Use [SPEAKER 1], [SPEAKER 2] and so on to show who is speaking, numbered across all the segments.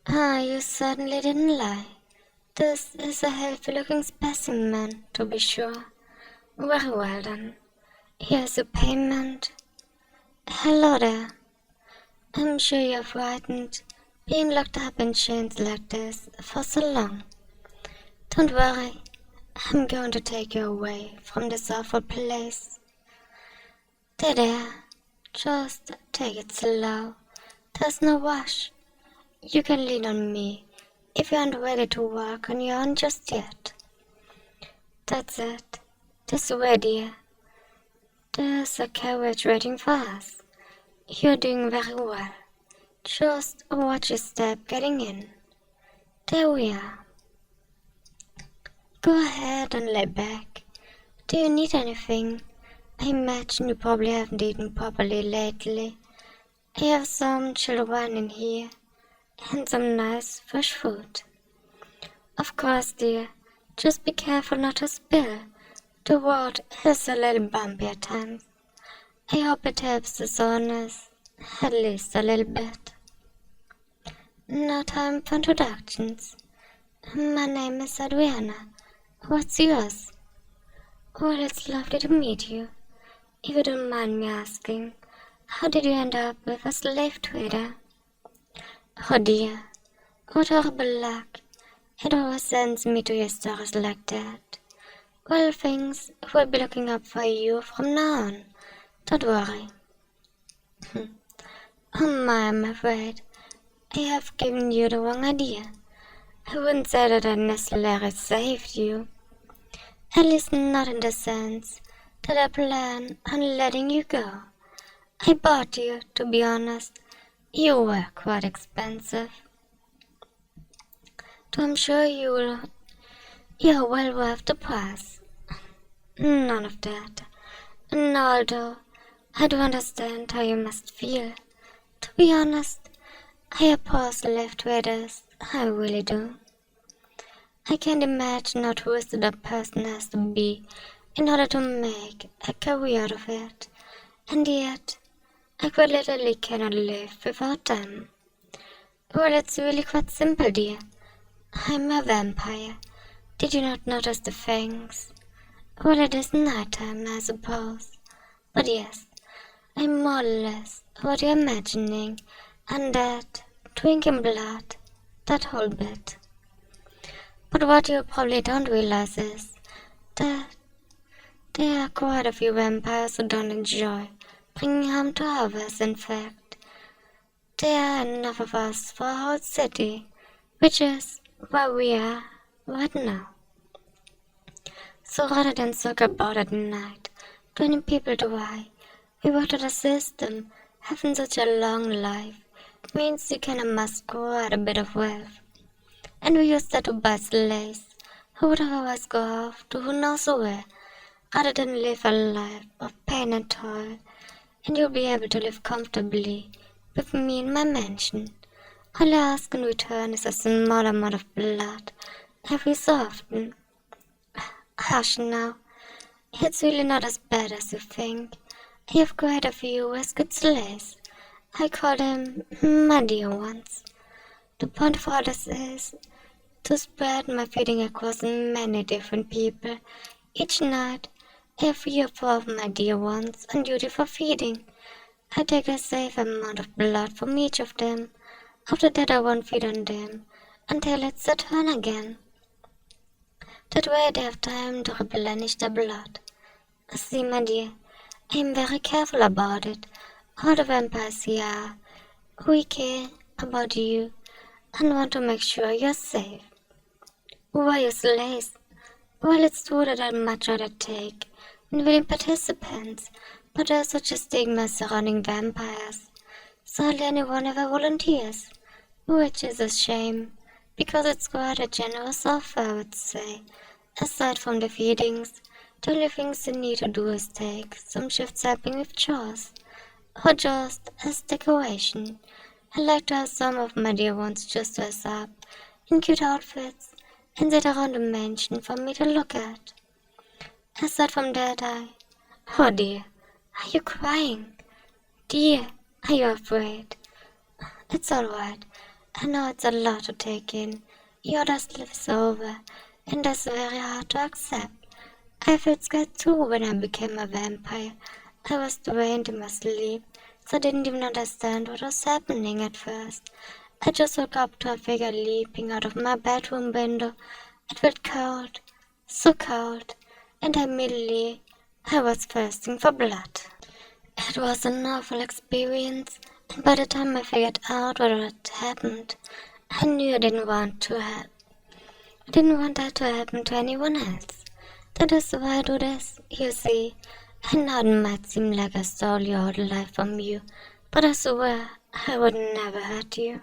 [SPEAKER 1] You certainly didn't lie. This is a healthy-looking specimen, to be sure. Very well done. Here's your payment. Hello there. I'm sure you're frightened, being locked up in chains like this for so long. Don't worry, I'm going to take you away from this awful place. There, just take it slow. There's no rush. You can lean on me if you aren't ready to walk on your own just yet. That's it. This way, dear. There's a carriage waiting for us. You're doing very well. Just watch your step getting in. There we are. Go ahead and lay back. Do you need anything? I imagine you probably haven't eaten properly lately. I have some chilled wine in here, and some nice fresh fruit. Of course, dear, just be careful not to spill. The road is a little bumpy at times. I hope it helps the soreness, at least a little bit. Now time for introductions. My name is Adriana. What's yours? Well, it's lovely to meet you. If you don't mind me asking, how did you end up with a slave trader? Oh dear, what horrible luck. It always sends me to your stories like that. Well, things will be looking up for you from now on. Don't worry. Oh my, I'm afraid I have given you the wrong idea. I wouldn't say that I necessarily saved you. At least not in the sense that I plan on letting you go. I bought you, to be honest. You were quite expensive. So I'm sure you're well worth the price. None of that. And although I do understand how you must feel, to be honest, I oppose slave traders. I really do. I can't imagine how twisted a person has to be in order to make a career out of it, and yet I quite literally cannot live without them. Well, it's really quite simple, dear. I'm a vampire. Did you not notice the fangs? Well, it is nighttime, I suppose. But yes, I'm more or less what you're imagining, and that, drinking blood, that whole bit. But what you probably don't realize is that there are quite a few vampires who don't enjoy bringing harm to others. In fact, there are enough of us for a whole city, which is where we are right now. So rather than circle about at night, draining people dry, we work to the system. Having such a long life means you can amass quite a bit of wealth. And we use that to buy slaves who would otherwise go off to who knows where, rather than live a life of pain and toil. And you'll be able to live comfortably with me in my mansion. All I ask in return is a small amount of blood every so often. Hush now. It's really not as bad as you think. I have quite a few rescued slaves. I call them my dear ones. The point of all this is to spread my feeding across many different people. Each night, I have 3 or 4 of my dear ones on duty for feeding. I take a safe amount of blood from each of them. After that, I won't feed on them until it's their turn again. That way they have time to replenish their blood. See, my dear, I am very careful about it. All the vampires here, we care about you and want to make sure you're safe. Who are your slaves? Well, it's true that I'd much rather take in willing participants, but there's such a stigma surrounding vampires. So hardly anyone ever volunteers, which is a shame, because it's quite a generous offer, I would say. Aside from the feedings, the only things you need to do is take some shifts helping with chores, or just as decoration. I like to have some of my dear ones just dress up in cute outfits and sit around the mansion for me to look at. Aside from that, oh dear, are you crying? Dear, are you afraid? It's all right. I know it's a lot to take in. Yoda lives over, and that's very hard to accept. I felt scared too when I became a vampire. I was drained in my sleep, so I didn't even understand what was happening at first. I just woke up to a figure leaping out of my bedroom window. It felt cold, so cold, and immediately I was thirsting for blood. It was an awful experience, and by the time I figured out what had happened, I knew I didn't want that to happen to anyone else. That is why I do this, you see. I know it might seem like I stole your whole life from you, but I swear I would never hurt you.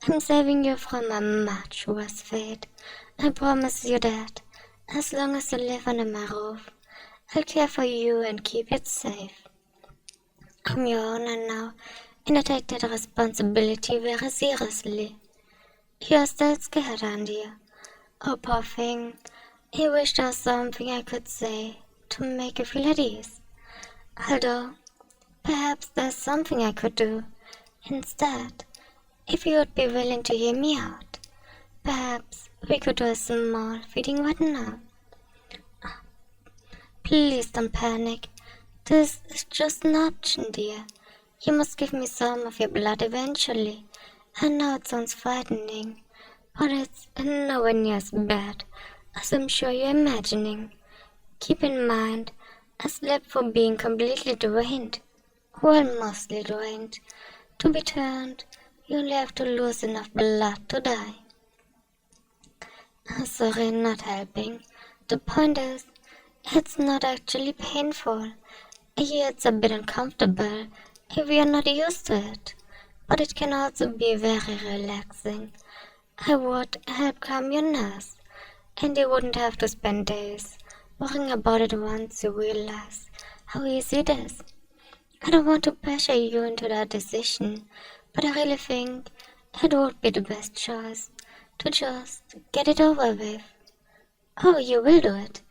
[SPEAKER 1] I'm saving you from a much worse fate. I promise you that, as long as you live under my roof, I'll care for you and keep it safe. I'm your owner now, and I take that responsibility very seriously. You're still scared, aren't you? Oh, poor thing. I wish there was something I could say to make you feel at ease. Although, perhaps there's something I could do instead, if you would be willing to hear me out. Perhaps we could do a small feeding right now. Please don't panic. This is just an option, dear. You must give me some of your blood eventually. I know it sounds frightening, but it's nowhere near as bad as I'm sure you're imagining. Keep in mind, I slept for being completely drained. Well, mostly drained. To be turned, you only have to lose enough blood to die. Sorry, not helping. The point is, it's not actually painful. Yeah, it's a bit uncomfortable if you're not used to it, but it can also be very relaxing. I would help calm your nerves, and you wouldn't have to spend days worrying about it once you realize how easy it is. I don't want to pressure you into that decision, but I really think it would be the best choice to just get it over with. Oh, you will do it.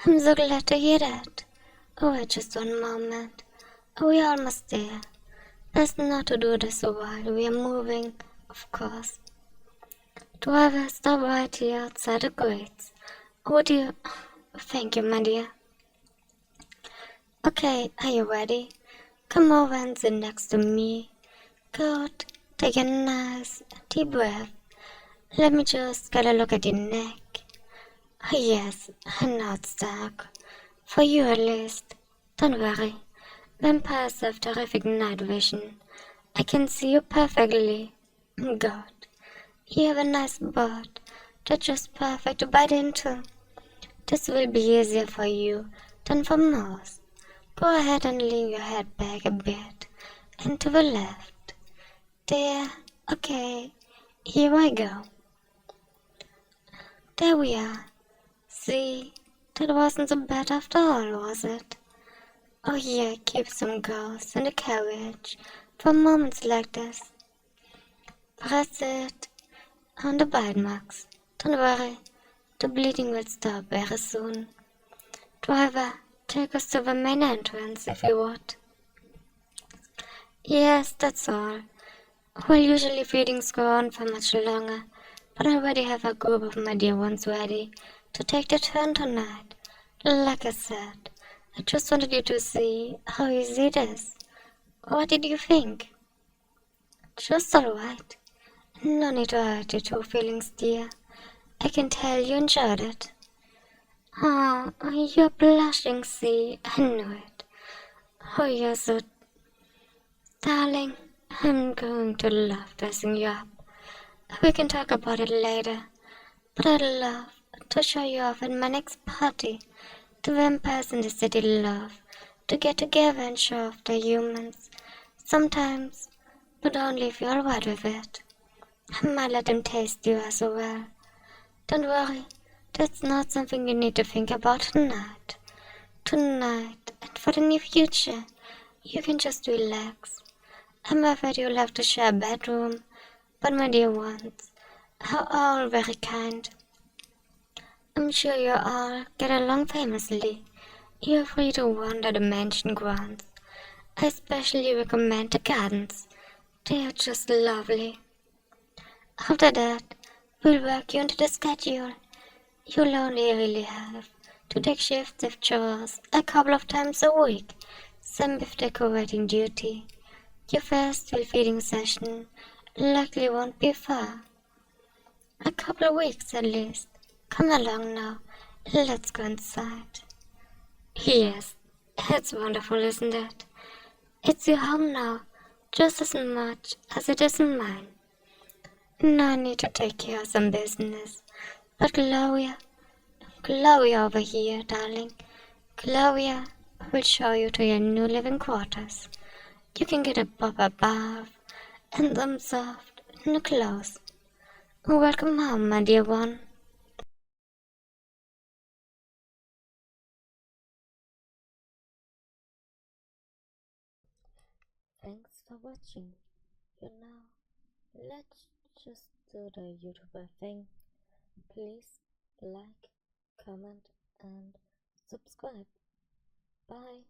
[SPEAKER 1] I'm so glad to hear that. Oh, wait just one moment. We're almost there. Best not to do this while we are moving, of course. Driver, stop right here outside the gates. Would you? Thank you, my dear. Okay, are you ready? Come over and sit next to me. Good. Take a nice deep breath. Let me just get a look at your neck. Oh, yes, I know it's dark. For you at least. Don't worry. Vampires have terrific night vision. I can see you perfectly. Good. You have a nice butt. That's just perfect to bite into. This will be easier for you than for most. Go ahead and lean your head back a bit and to the left. There. Okay. Here I go. There we are. See, that wasn't so bad after all, was it? Oh yeah, keep some ghosts in the carriage for moments like this. Press it on the bite marks. Don't worry, the bleeding will stop very soon. Driver, take us to the main entrance if you would. Yes, that's all. Well, usually feedings go on for much longer, but I already have a group of my dear ones ready to take their turn tonight. Like I said, I just wanted you to see how easy it is. What did you think? Just alright. No need to hurt your true feelings, dear. I can tell you enjoyed it. Oh, you're blushing, see, I knew it. Oh, you're so... Darling, I'm going to love dressing you up. We can talk about it later, but I'd love to show you off at my next party. The vampires in the city love to get together and show off their humans. Sometimes, but only if you're alright with it. I might let them taste you as well. Don't worry, that's not something you need to think about tonight. Tonight, and for the near future, you can just relax. I'm afraid you'll have to share a bedroom, but my dear ones are all very kind. I'm sure you all get along famously. You're free to wander the mansion grounds. I especially recommend the gardens. They are just lovely. After that, we'll work you into the schedule. You'll only really have to take shifts of chores a couple of times a week, some with decorating duty. Your first will feeding session likely won't be far. A couple of weeks at least. Come along now. Let's go inside. Yes, it's wonderful, isn't it? It's your home now, just as much as it isn't mine. Now I need to take care of some business. But Gloria over here, darling. Gloria will show you to your new living quarters. You can get a proper bath and some soft new clothes. Welcome home, my dear one. Thanks for watching. Let's just do the YouTuber thing. Please like, comment, and subscribe. Bye.